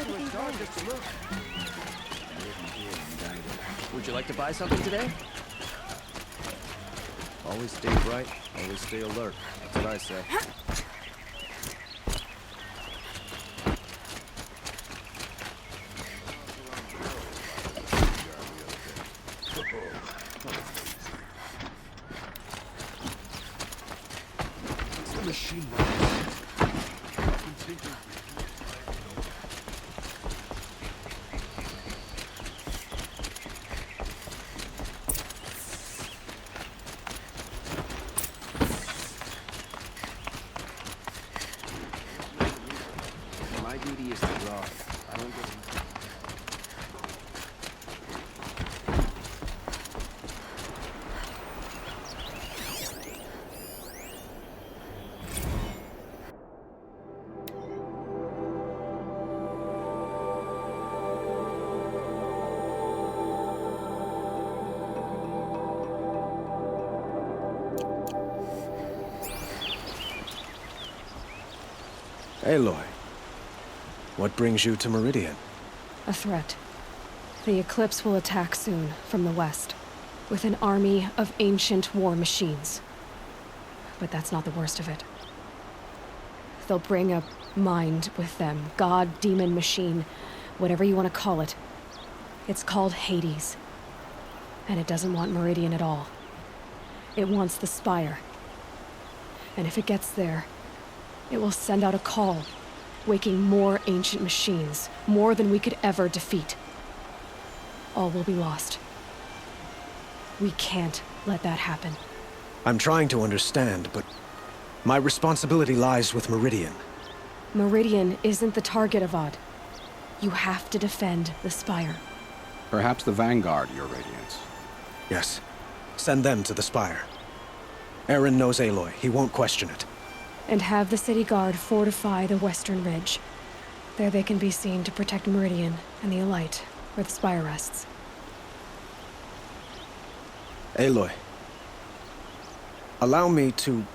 everything's going? Would you like to buy something today? Always stay bright, always stay alert. That's what I say. It's the machine. My duty is to draw. I don't get... Aloy, what brings you to Meridian? A threat. The Eclipse will attack soon, from the west, with an army of ancient war machines. But that's not the worst of it. They'll bring a mind with them, god, demon, machine, whatever you want to call it. It's called Hades. And it doesn't want Meridian at all. It wants the Spire. And if it gets there, it will send out a call, waking more ancient machines, more than we could ever defeat. All will be lost. We can't let that happen. I'm trying to understand, but my responsibility lies with Meridian. Meridian isn't the target, Avad. You have to defend the Spire. Perhaps the Vanguard, Your Radiance. Yes. Send them to the Spire. Eren knows Aloy. He won't question it. And have the City Guard fortify the Western Ridge. There they can be seen to protect Meridian and the Elite, where the Spire rests. Aloy, allow me to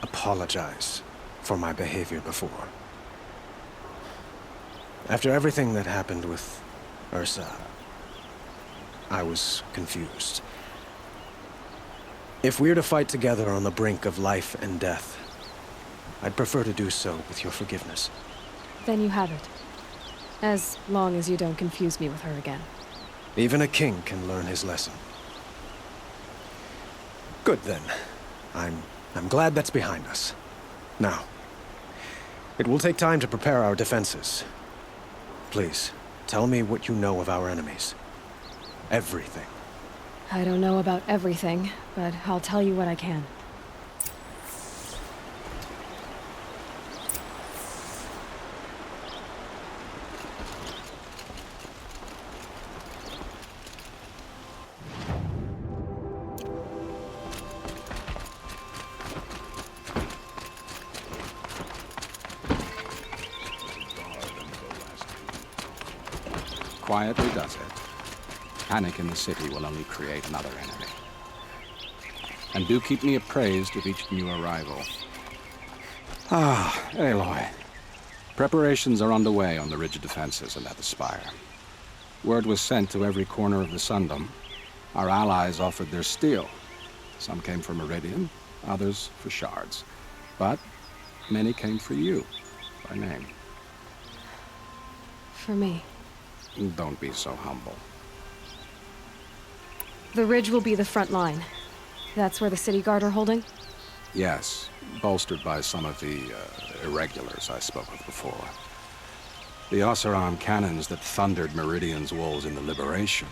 apologize for my behavior before. After everything that happened with Ursa, I was confused. If we're to fight together on the brink of life and death, I'd prefer to do so with your forgiveness. Then you have it. As long as you don't confuse me with her again. Even a king can learn his lesson. Good then. I'm glad that's behind us. Now, it will take time to prepare our defenses. Please, tell me what you know of our enemies. Everything. I don't know about everything, but I'll tell you what I can. Quietly does it. Panic in the city will only create another enemy. And do keep me appraised of each new arrival. Ah, Aloy. Preparations are underway on the ridge defenses and at the Spire. Word was sent to every corner of the Sundom. Our allies offered their steel. Some came for Meridian, others for shards. But many came for you, by name. For me. Don't be so humble. The ridge will be the front line. That's where the City Guard are holding? Yes, bolstered by some of the irregulars I spoke of before. The Oseram cannons that thundered Meridian's walls in the Liberation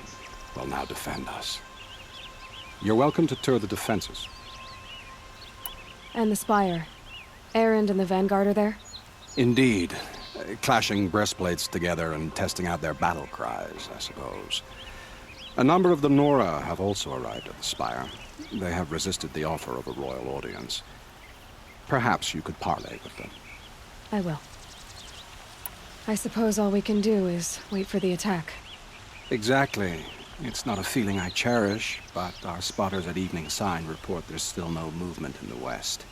will now defend us. You're welcome to tour the defenses. And the Spire. Erend and the Vanguard are there? Indeed. Clashing breastplates together and testing out their battle cries, I suppose. A number of the Nora have also arrived at the Spire. They have resisted the offer of a royal audience. Perhaps you could parley with them. I will. I suppose all we can do is wait for the attack. Exactly. It's not a feeling I cherish, but our spotters at Evening Sign report there's still no movement in the west.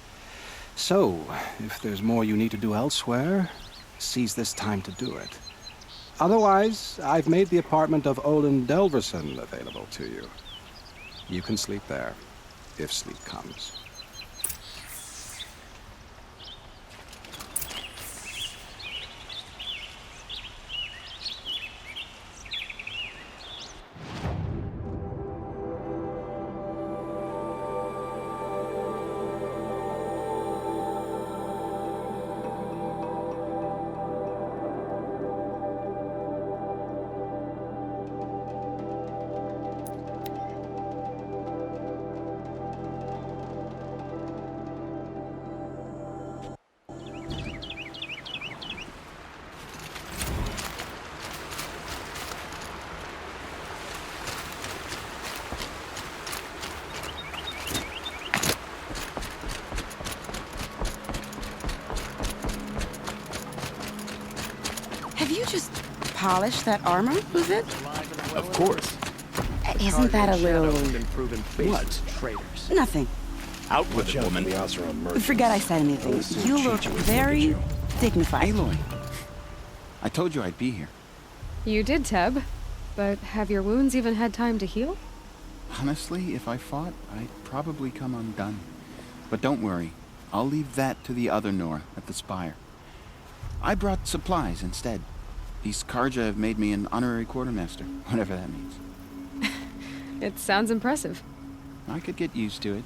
So, if there's more you need to do elsewhere, seize this time to do it. Otherwise, I've made the apartment of Olin Delverson available to you. You can sleep there, if sleep comes. Have you just polished that armor, Uvid? Of course. Isn't that a little... What? Traitors. Nothing. Out with it, woman. Forget I said anything. You look very dignified. Aloy, I told you I'd be here. You did, Teb. But have your wounds even had time to heal? Honestly, if I fought, I'd probably come undone. But don't worry. I'll leave that to the other Nora at the Spire. I brought supplies instead. These Karja have made me an honorary quartermaster, whatever that means. It sounds impressive. I could get used to it.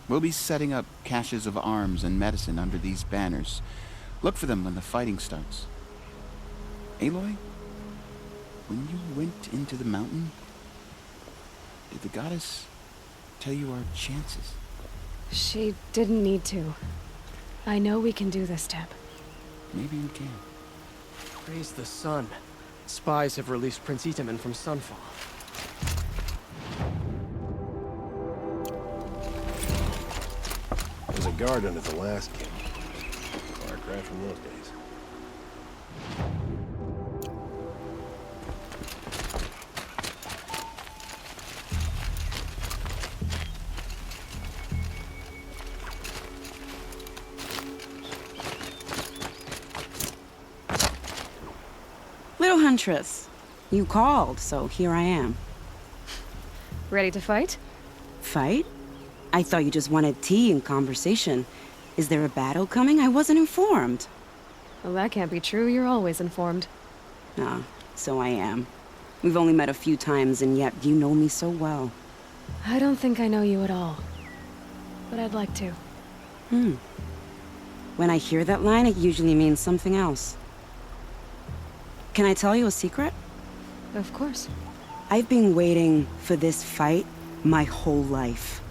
We'll be setting up caches of arms and medicine under these banners. Look for them when the fighting starts. Aloy, when you went into the mountain, did the goddess tell you our chances? She didn't need to. I know we can do this, Teb. Maybe we can. Praise the sun. Spies have released Prince Itaman from Sunfall. There's a guard under the last king. Far cry from those days. Little Huntress, you called, so here I am. Ready to fight? Fight? I thought you just wanted tea and conversation. Is there a battle coming? I wasn't informed. Well, that can't be true. You're always informed. Ah, so I am. We've only met a few times, and yet you know me so well. I don't think I know you at all. But I'd like to. When I hear that line, it usually means something else. Can I tell you a secret? Of course. I've been waiting for this fight my whole life.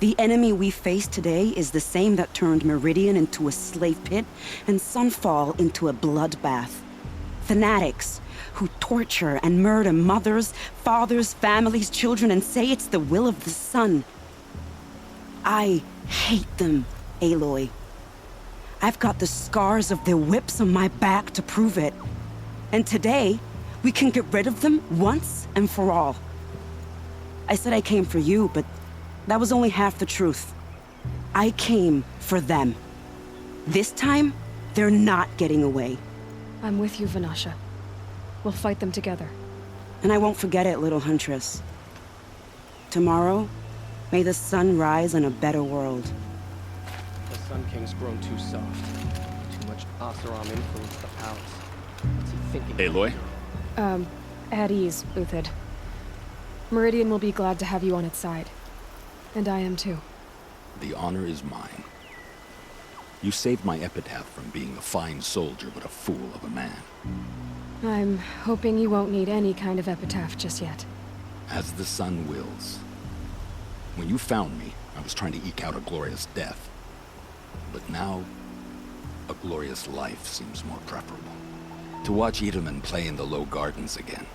The enemy we face today is the same that turned Meridian into a slave pit and Sunfall into a bloodbath. Fanatics who torture and murder mothers, fathers, families, children, and say it's the will of the sun. I hate them, Aloy. I've got the scars of their whips on my back to prove it. And today, we can get rid of them once and for all. I said I came for you, but that was only half the truth. I came for them. This time, they're not getting away. I'm with you, Vanasha. We'll fight them together. And I won't forget it, little Huntress. Tomorrow, may the sun rise in a better world. The Sun King's grown too soft. Too much Oseram influenced the palace. What's he thinking? Aloy? At ease, Uthid. Meridian will be glad to have you on its side. And I am too. The honor is mine. You saved my epitaph from being a fine soldier, but a fool of a man. I'm hoping you won't need any kind of epitaph just yet. As the sun wills. When you found me, I was trying to eke out a glorious death. But now, a glorious life seems more preferable. To watch Itaman play in the low gardens again.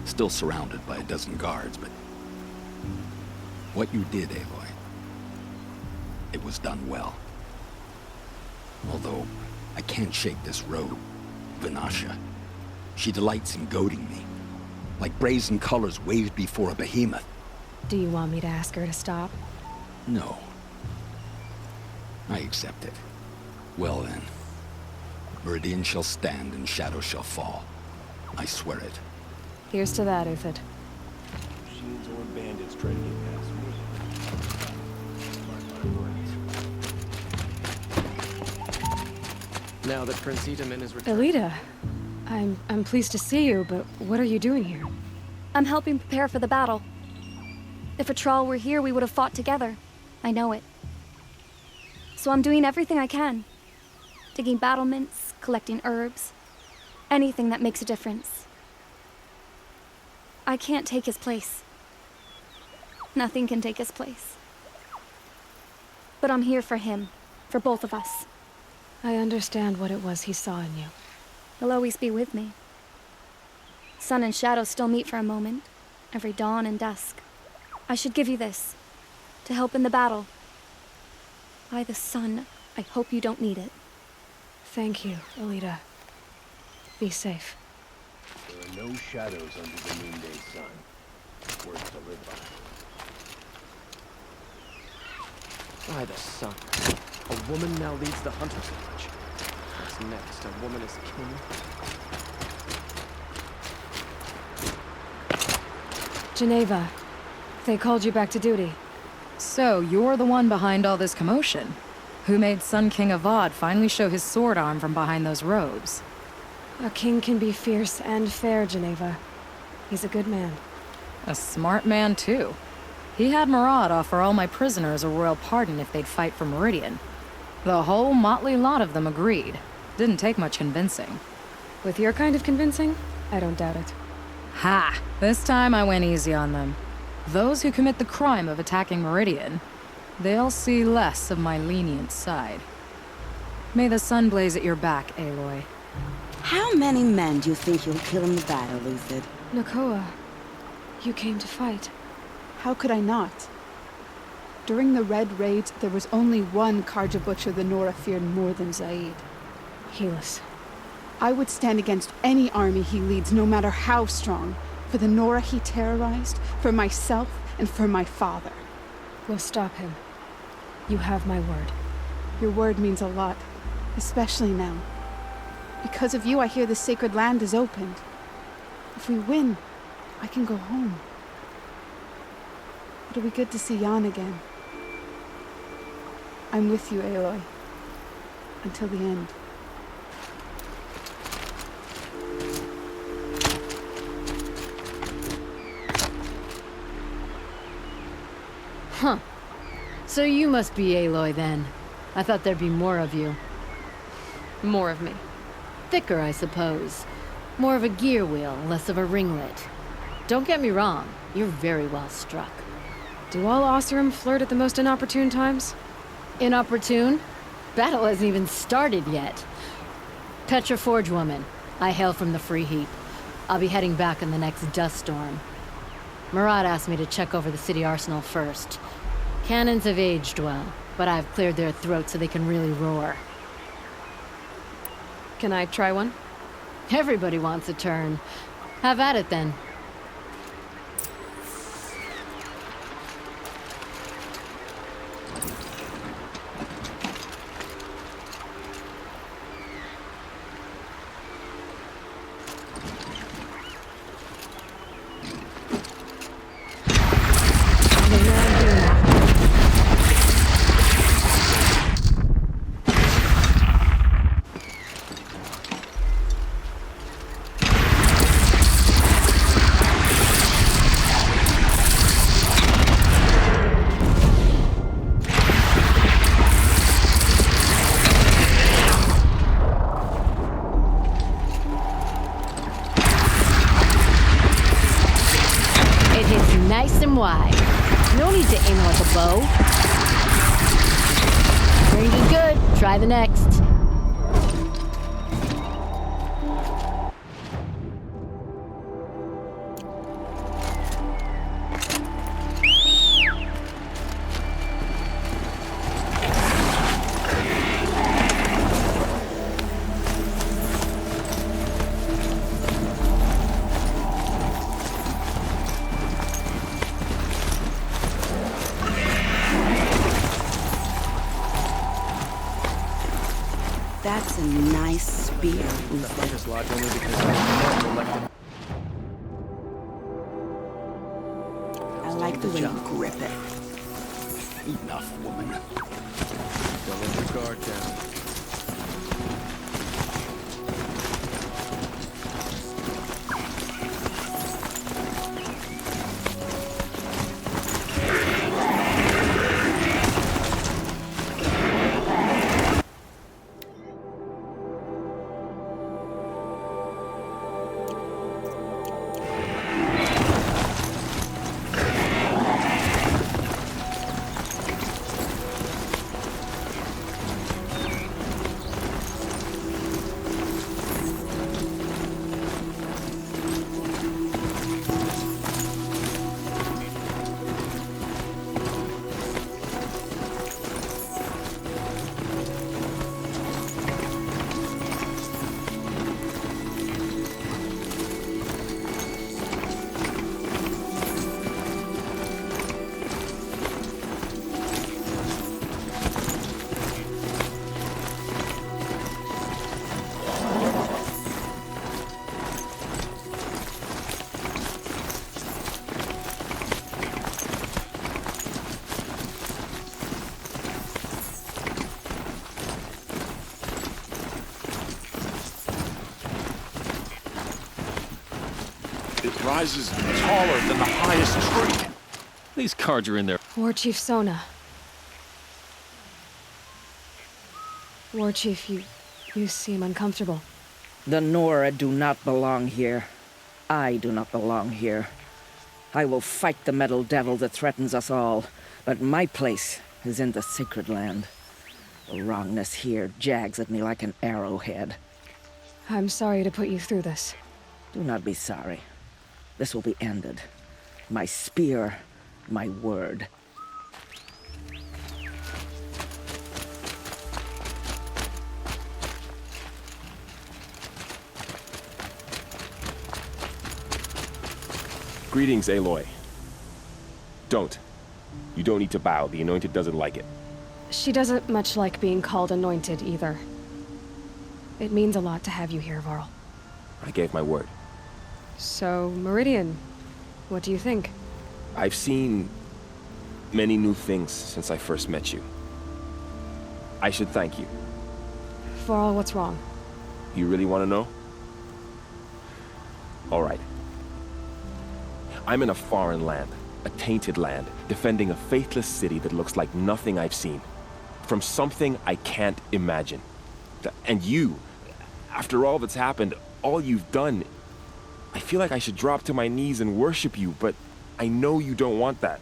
Still surrounded by a dozen guards, but... what you did, Aloy, it was done well. Although, I can't shake this road, Vanasha. She delights in goading me. Like brazen colors waved before a behemoth. Do you want me to ask her to stop? No. I accept it. Well then. Meridian shall stand and shadows shall fall. I swear it. Here's to that, Uthid. Machines or bandits try to get past me. Mark my words. Now that Prince Itamen is returned. Elita, I'm pleased to see you, but what are you doing here? I'm helping prepare for the battle. If Atral were here, we would have fought together. I know it. So I'm doing everything I can. Digging battlements, collecting herbs, anything that makes a difference. I can't take his place. Nothing can take his place. But I'm here for him, for both of us. I understand what it was he saw in you. He'll always be with me. Sun and shadow still meet for a moment, every dawn and dusk. I should give you this, to help in the battle. By the sun, I hope you don't need it. Thank you, Elita. Be safe. There are no shadows under the noonday sun. Words to live by. By the sun. A woman now leads the Hunter's Lodge. What's next? A woman as king? Geneva, they called you back to duty. So, you're the one behind all this commotion? Who made Sun King Avad finally show his sword arm from behind those robes? A king can be fierce and fair, Geneva. He's a good man. A smart man, too. He had Murad offer all my prisoners a royal pardon if they'd fight for Meridian. The whole motley lot of them agreed. Didn't take much convincing. With your kind of convincing, I don't doubt it. Ha! This time I went easy on them. Those who commit the crime of attacking Meridian, they'll see less of my lenient side. May the sun blaze at your back, Aloy. How many men do you think you'll kill in the battle, Uthid? Nakoa, you came to fight. How could I not? During the Red Raids, there was only one Karja Butcher the Nora feared more than Zaid. Helis. I would stand against any army he leads, no matter how strong. For the Nora he terrorized, for myself, and for my father. We'll stop him. You have my word. Your word means a lot, especially now. Because of you, I hear the sacred land is opened. If we win, I can go home. It'll be good to see Jan again. I'm with you, Aloy. Until the end. Huh. So you must be Aloy then. I thought there'd be more of you. More of me. Thicker, I suppose. More of a gear wheel, less of a ringlet. Don't get me wrong, you're very well struck. Do all Oseram flirt at the most inopportune times? Inopportune? Battle hasn't even started yet. Petra Forge woman. I hail from the Free Heap. I'll be heading back in the next dust storm. Murad asked me to check over the city arsenal first. Cannons have aged well, but I've cleared their throats so they can really roar. Can I try one? Everybody wants a turn. Have at it then. Nice and wide. No need to aim it like a bow. Range is good. Try the next. That's a nice spear, The Uthid. Hunter's Lodge only because I elected the way you grip it. Enough, woman. Don't let your guard down. It rises taller than the highest tree. These cards are in there. War Chief Sona. War Chief, you seem uncomfortable. The Nora do not belong here. I do not belong here. I will fight the metal devil that threatens us all, but my place is in the sacred land. The wrongness here jags at me like an arrowhead. I'm sorry to put you through this. Do not be sorry. This will be ended. My spear, my word. Greetings, Aloy. Don't. You don't need to bow. The Anointed doesn't like it. She doesn't much like being called Anointed, either. It means a lot to have you here, Varl. I gave my word. So, Meridian, what do you think? I've seen many new things since I first met you. I should thank you. Varl, what's wrong? You really want to know? All right. I'm in a foreign land, a tainted land, defending a faithless city that looks like nothing I've seen. From something I can't imagine. And you, after all that's happened, all you've done, I feel like I should drop to my knees and worship you, but I know you don't want that.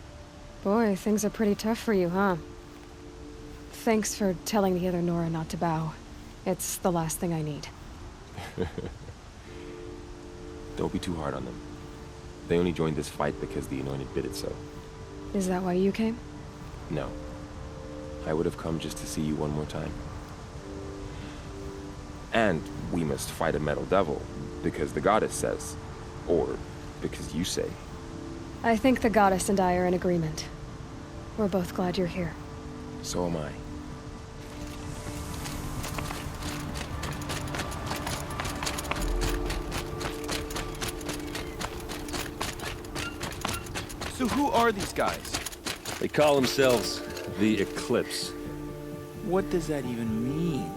Boy, things are pretty tough for you, huh? Thanks for telling the other Nora not to bow. It's the last thing I need. Don't be too hard on them. They only joined this fight because the Anointed bid it so. Is that why you came? No. I would have come just to see you one more time. And we must fight a metal devil, because the goddess says. Or because you say. I think the goddess and I are in agreement. We're both glad you're here. So am I. So who are these guys? They call themselves the Eclipse. What does that even mean?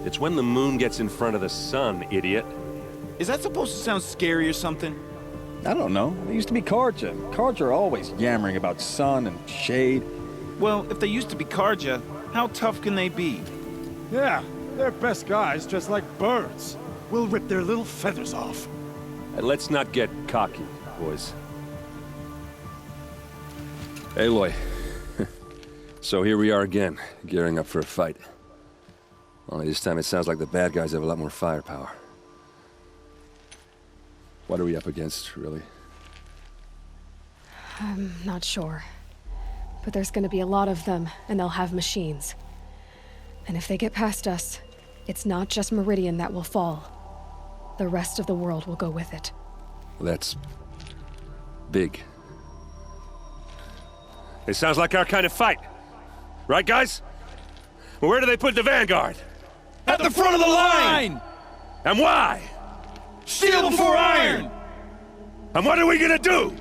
It's when the moon gets in front of the sun, idiot. Is that supposed to sound scary or something? I don't know. They used to be Carja. Carja are always yammering about sun and shade. Well, if they used to be Carja, how tough can they be? Yeah, they're best guys dressed like birds. We'll rip their little feathers off. And let's not get cocky, boys. Aloy. So here we are again, gearing up for a fight. Only this time it sounds like the bad guys have a lot more firepower. What are we up against, really? I'm not sure. But there's gonna be a lot of them, and they'll have machines. And if they get past us, it's not just Meridian that will fall. The rest of the world will go with it. Well, that's big. It sounds like our kind of fight. Right, guys? Well, where do they put the Vanguard? At the front of the line! And why? Steel before iron! And what are we gonna do?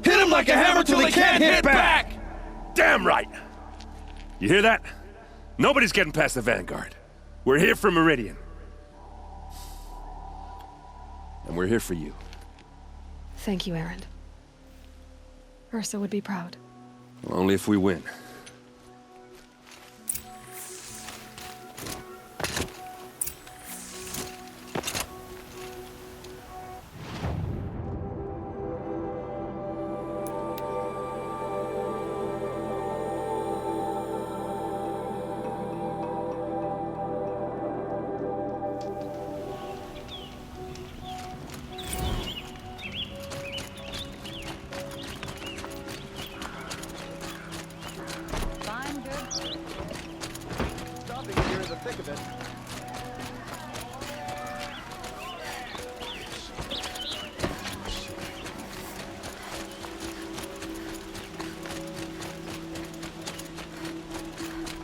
Hit him like a hammer till he can't hit back! Damn right! You hear that? Nobody's getting past the Vanguard. We're here for Meridian. And we're here for you. Thank you, Erend. Ursa would be proud. Well, only if we win.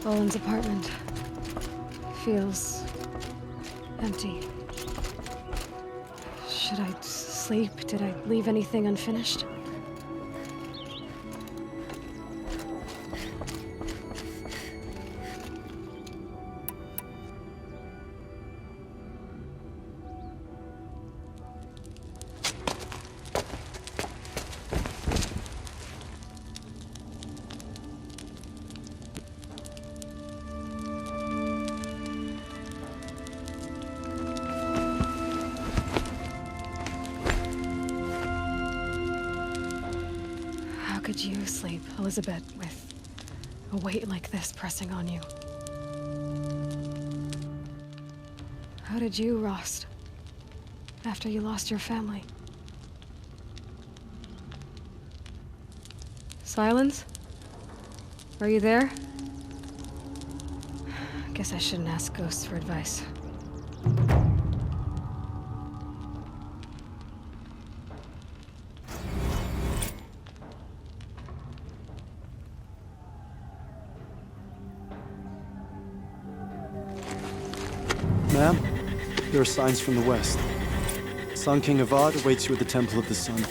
Owen's apartment feels empty. Should I sleep? Did I leave anything unfinished? How could you sleep, Elizabeth, with a weight like this pressing on you? How did you, Rost, after you lost your family? Silence? Are you there? Guess I shouldn't ask ghosts for advice. Ma'am, there are signs from the west. Sun King Avad awaits you at the Temple of the Sun.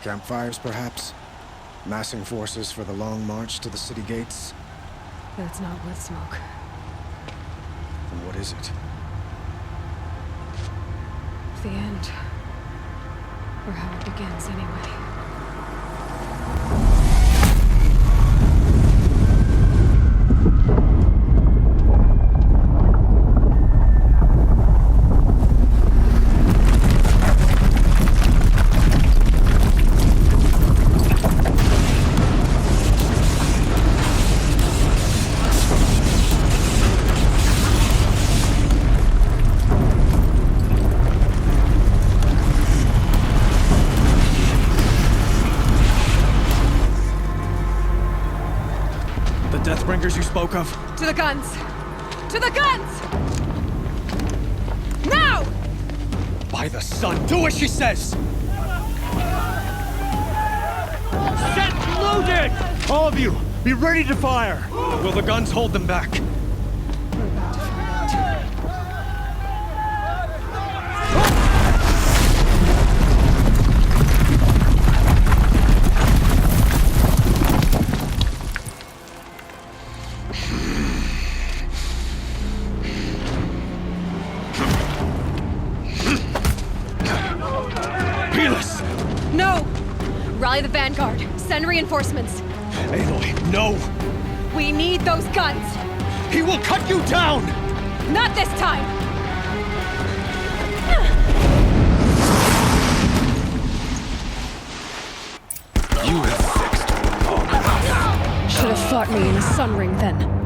Campfires, perhaps? Massing forces for the long march to the city gates? That's not wood smoke. Then what is it? The end. Or how it begins, anyway. Deathbringers you spoke of? To the guns! To the guns! Now! By the sun, do as she says! Set loaded! All of you, be ready to fire! Will the guns hold them back? No! Rally the Vanguard. Send reinforcements. Aloy, no! We need those guns! He will cut you down! Not this time! You have fixed long enough. Should have fought me in a sun ring then.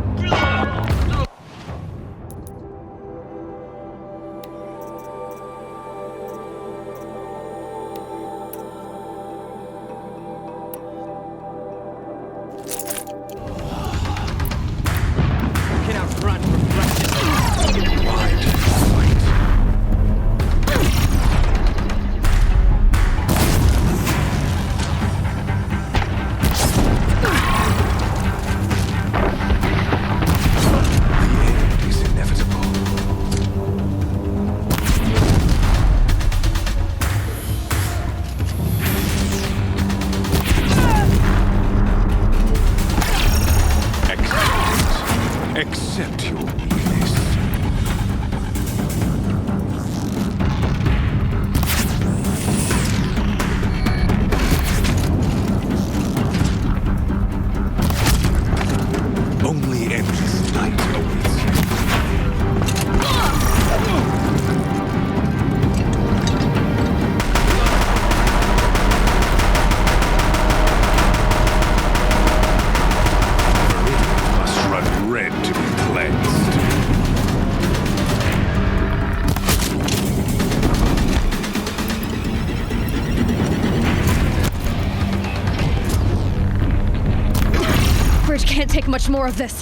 can't take much more of this.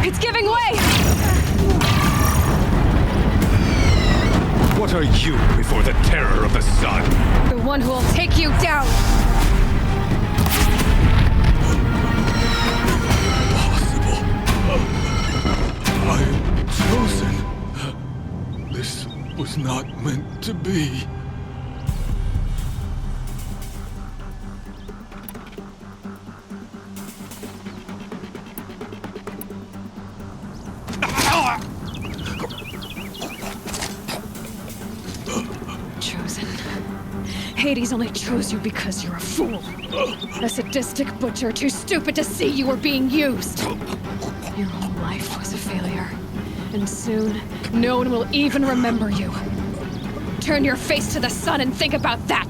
It's giving way! What are you before the terror of the sun? The one who will take you down! I am chosen. This was not meant to be. Chosen. Hades only chose you because you're a fool. A sadistic butcher too stupid to see you were being used. Your whole life was a failure. And soon, no one will even remember you. Turn your face to the sun and think about that!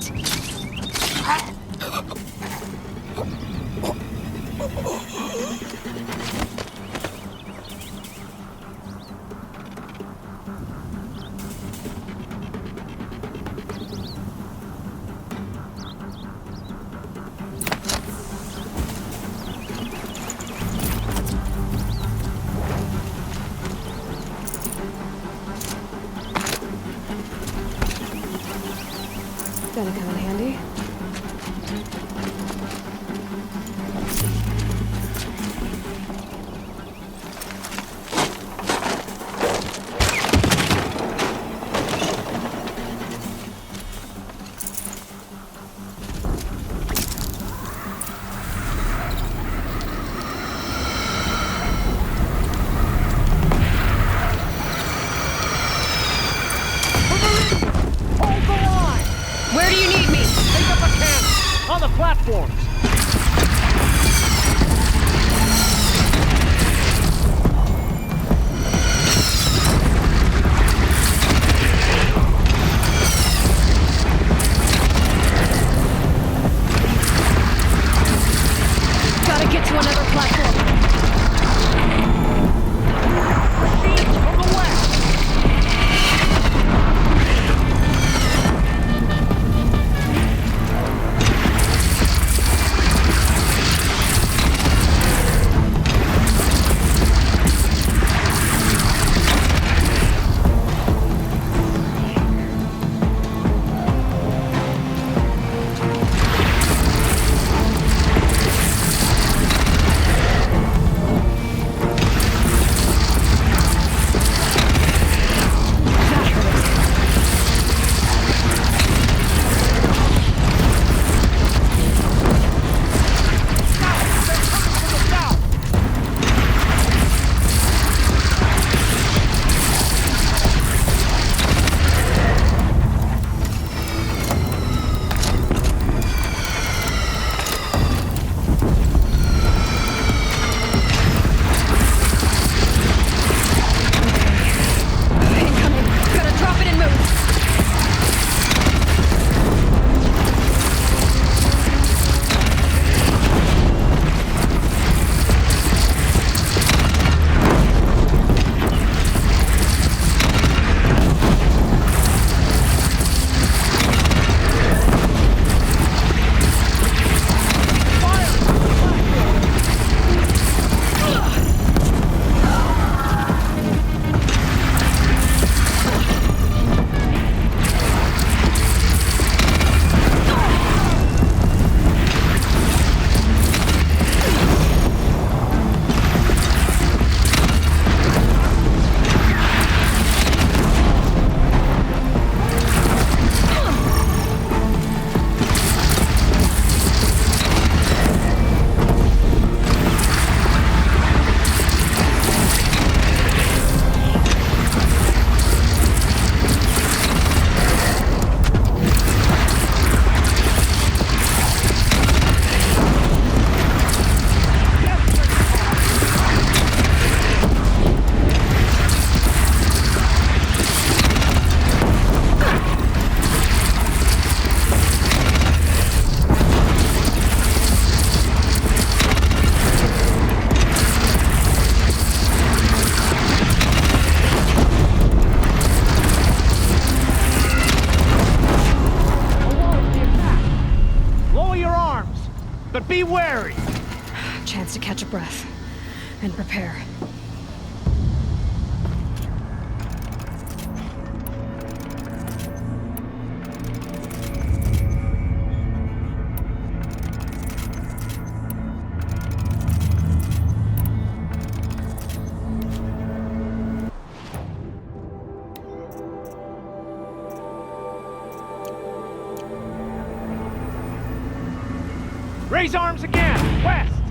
Gonna come in handy. Where do you need me? Take up a camp on the platforms. Gotta get to another platform. Machines from the west. but be wary! Chance to catch a breath and prepare. Raise arms again! West!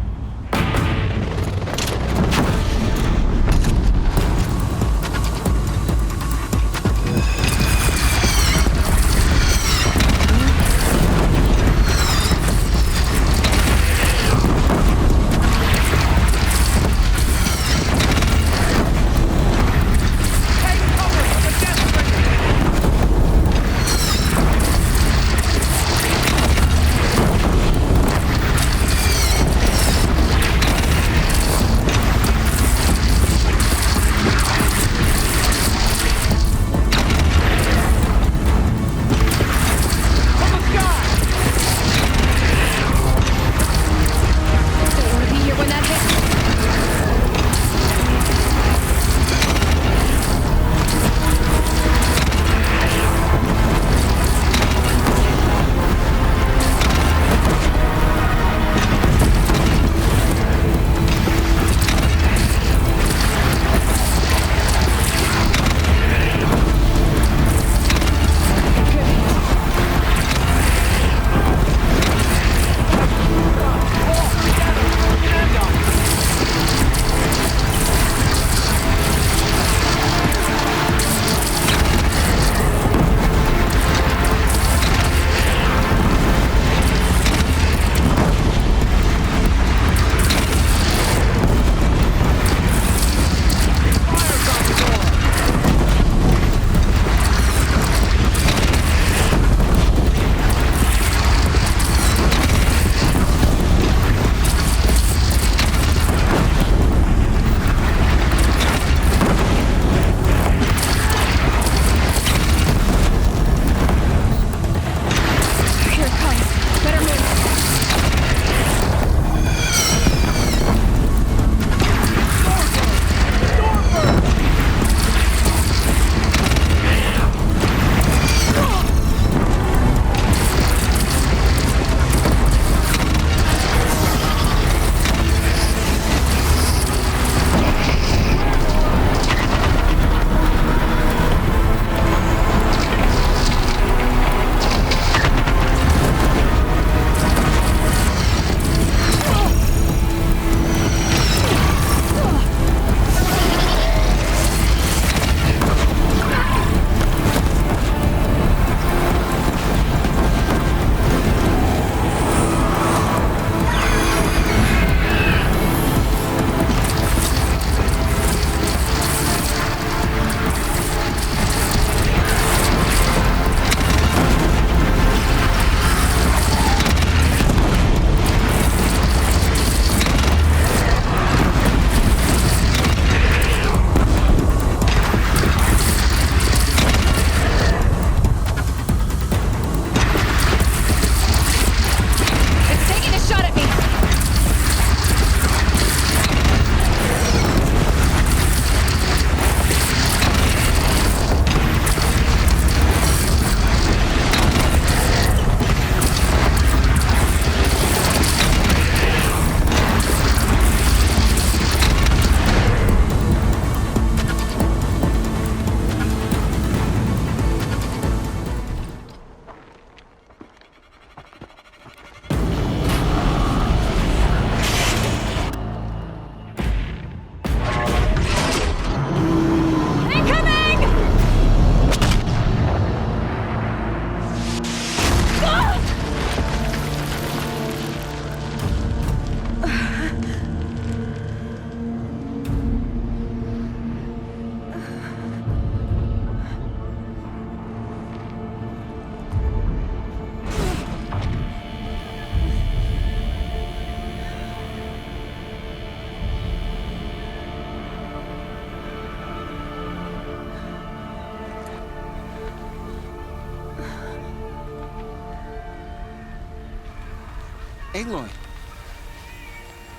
Aloy,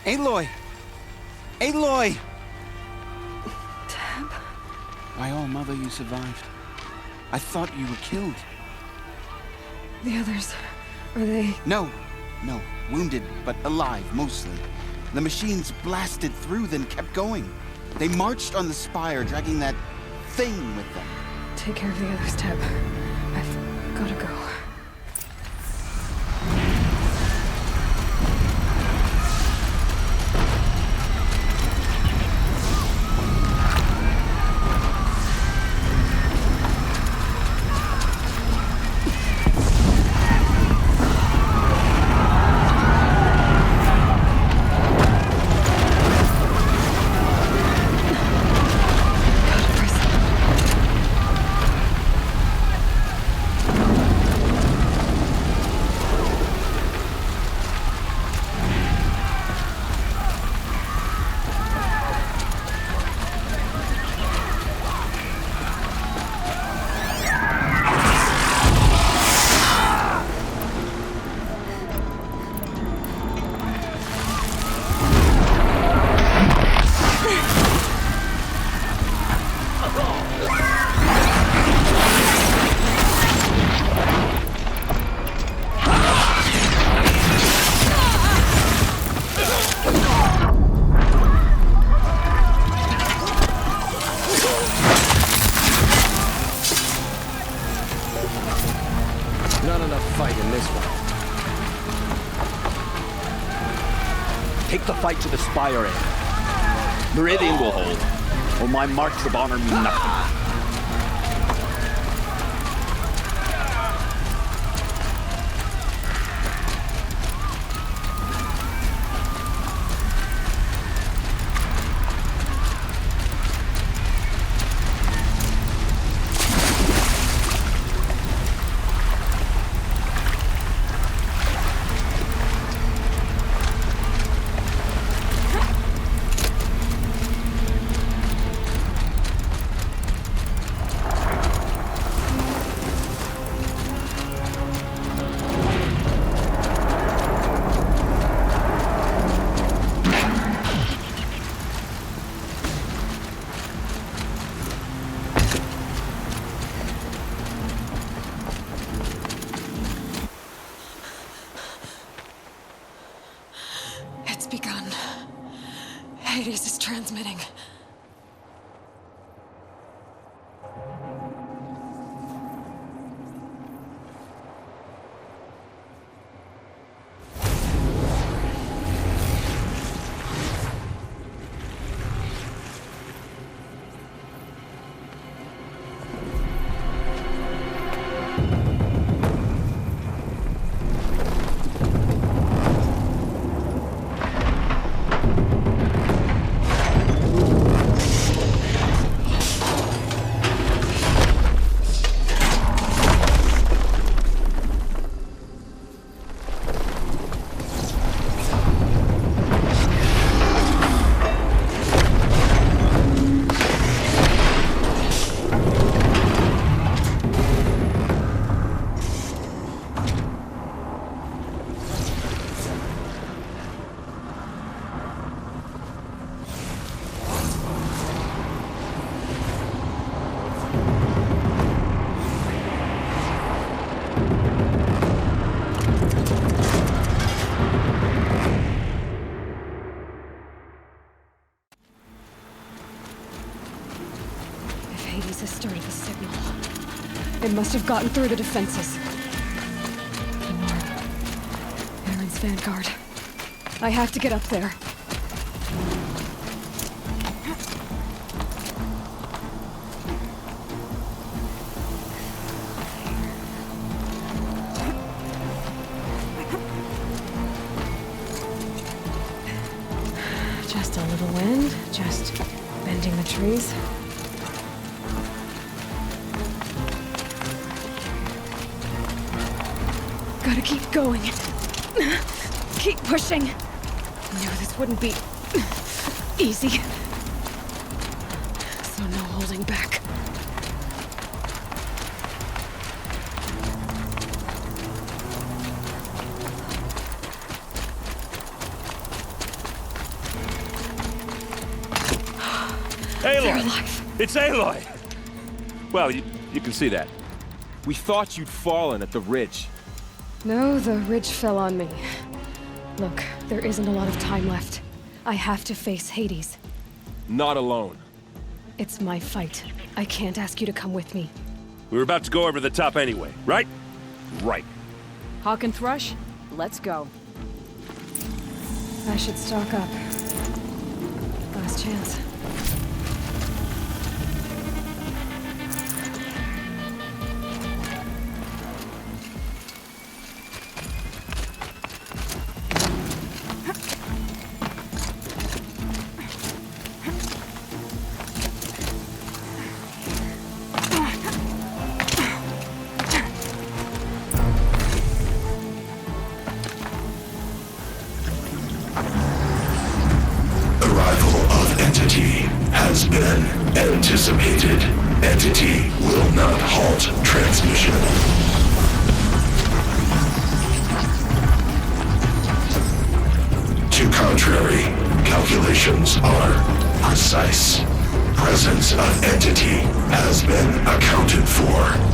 Aloy! Aloy! Teb? By all mother, you survived. I thought you were killed. The others, are they... No. Wounded, but alive, mostly. The machines blasted through, then kept going. They marched on the spire, dragging that thing with them. Take care of the others, Teb. I've gotta go. Not enough fight in this one. Take the fight to the spire end. Meridian will hold, or my marks of honor mean nothing. It's begun. Hades is transmitting. Hades has started the signal. It must have gotten through the defenses. Aaron's vanguard. I have to get up there. Just a little wind, just bending the trees. Gotta keep going. Keep pushing. Knew this wouldn't be easy. So no holding back. Aloy! They're alive. It's Aloy! Well, you can see that. We thought you'd fallen at the ridge. No, the ridge fell on me. Look, there isn't a lot of time left. I have to face Hades. Not alone. It's my fight. I can't ask you to come with me. We were about to go over the top anyway, right? Right. Hawk and Thrush, let's go. I should stock up. Last chance. Has been anticipated. Entity will not halt transmission. To contrary, calculations are precise. Presence of entity has been accounted for.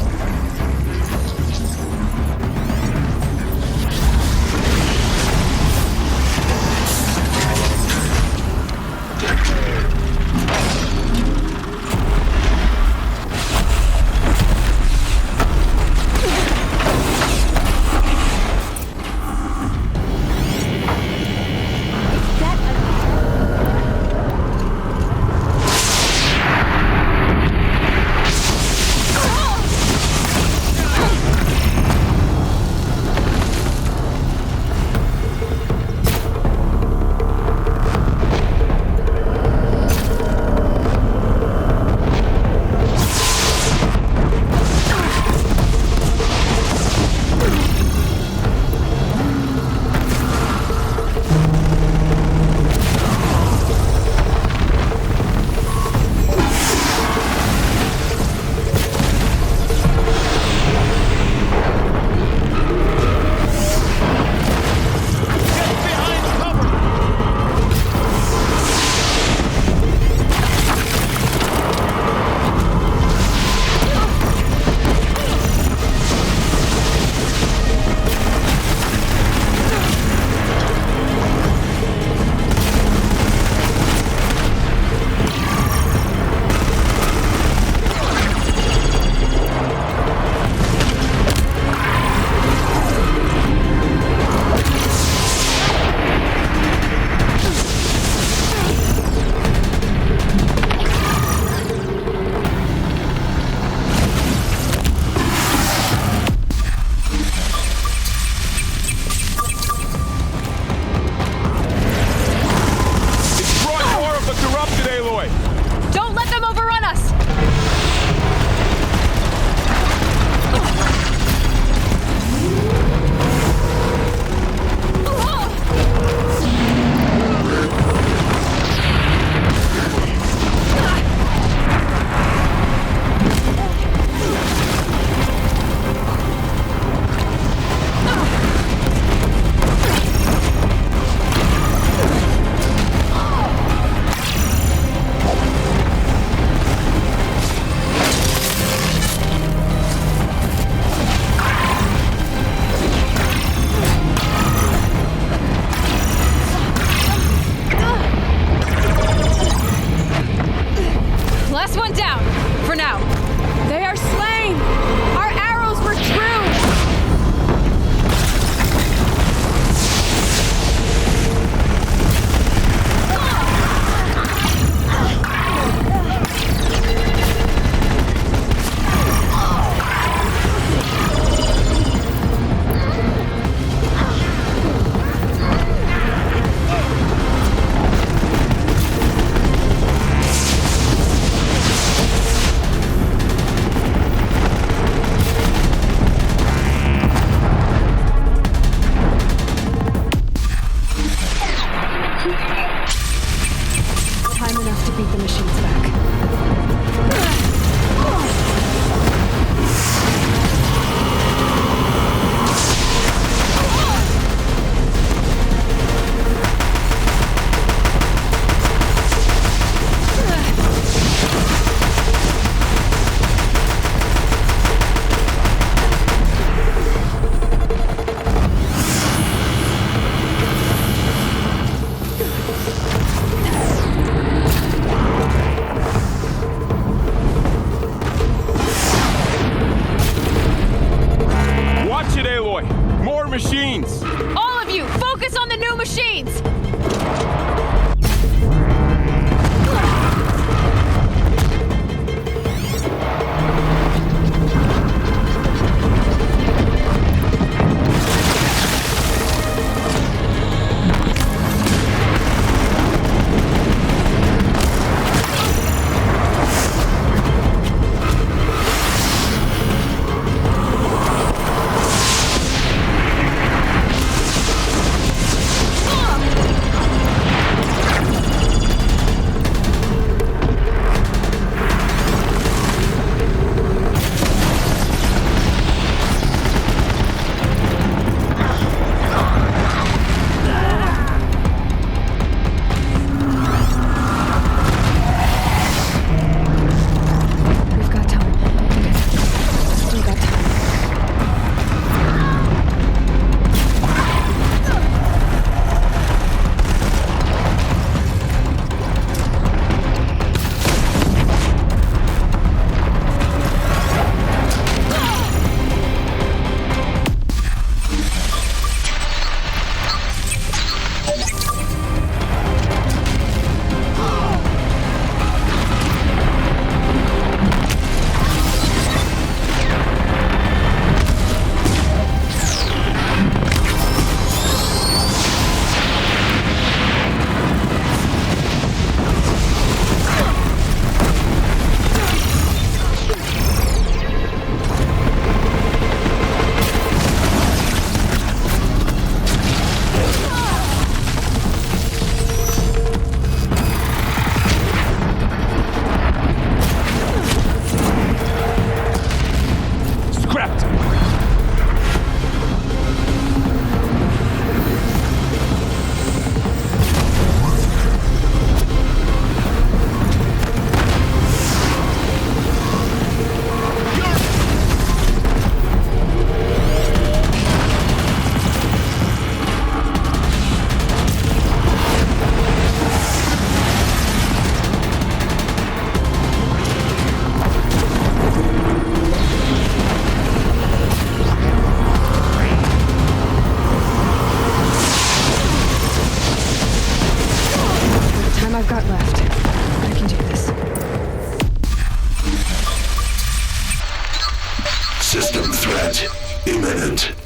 machines! All of you, focus on the new machines! imminent.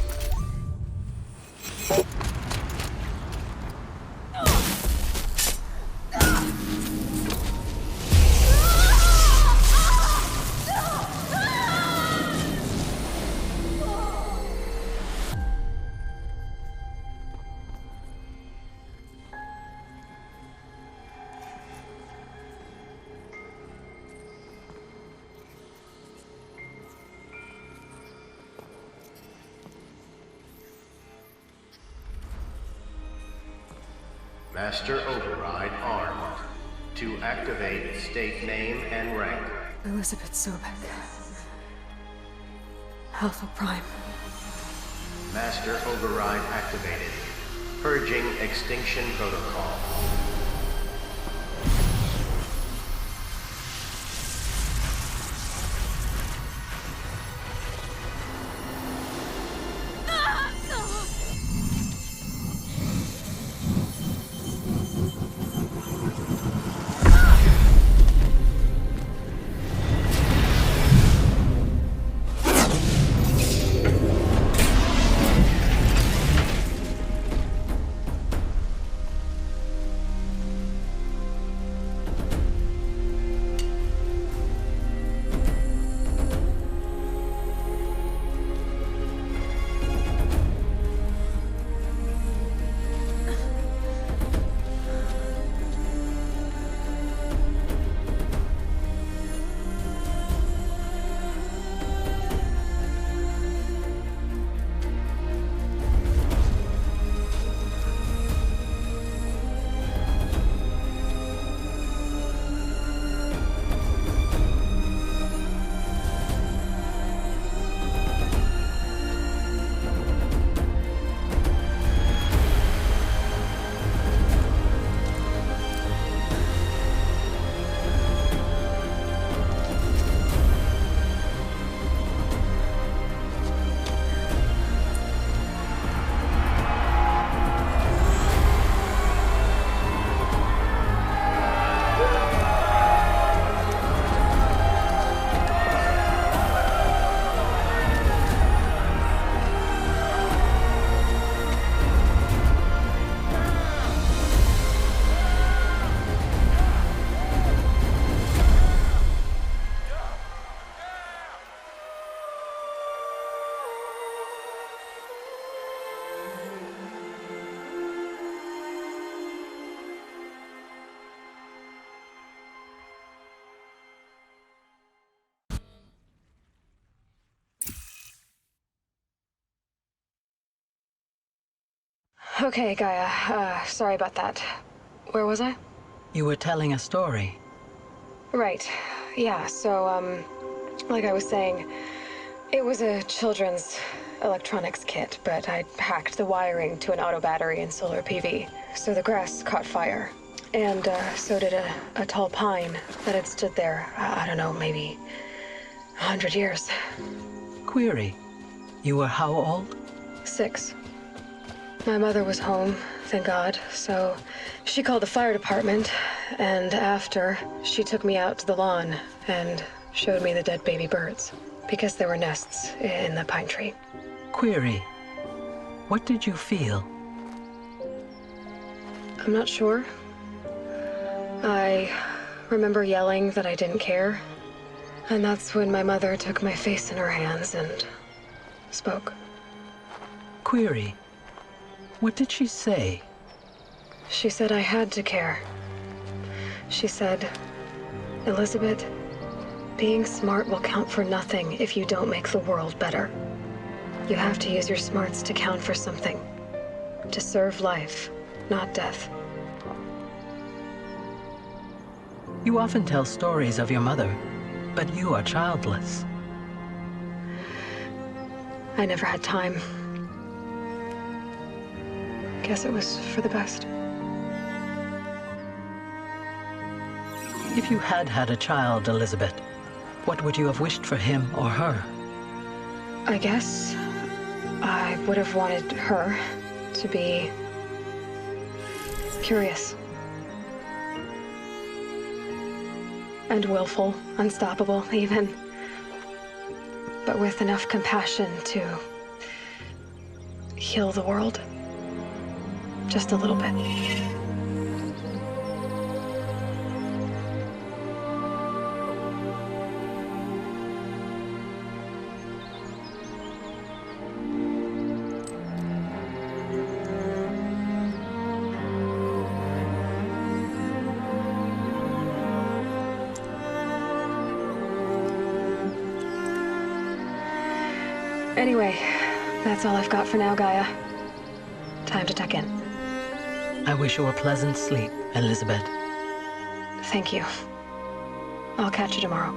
Master Override armed. To activate, state name and rank. Elizabeth Sobek. Alpha Prime. Master Override activated. Purging Extinction Protocol. Okay, Gaia. Sorry about that. Where was I? You were telling a story. Right. Yeah, so, like I was saying, it was a children's electronics kit, but I'd hacked the wiring to an auto battery and solar PV, so the grass caught fire. And, so did a tall pine that had stood there, I don't know, maybe 100 years. Query. You were how old? 6. My mother was home, thank God, so she called the fire department, and after, she took me out to the lawn and showed me the dead baby birds, because there were nests in the pine tree. Query. What did you feel? I'm not sure. I remember yelling that I didn't care, and that's when my mother took my face in her hands and spoke. Query. What did she say? She said I had to care. She said, Elizabeth, being smart will count for nothing if you don't make the world better. You have to use your smarts to count for something. To serve life, not death. You often tell stories of your mother, but you are childless. I never had time. Guess it was for the best. If you had had a child, Elizabeth, what would you have wished for him or her? I guess I would have wanted her to be curious. And willful, unstoppable, even. But with enough compassion to heal the world. Just a little bit. Anyway, that's all I've got for now, Gaia. Time to tuck in. I wish you a pleasant sleep, Elizabeth. Thank you. I'll catch you tomorrow.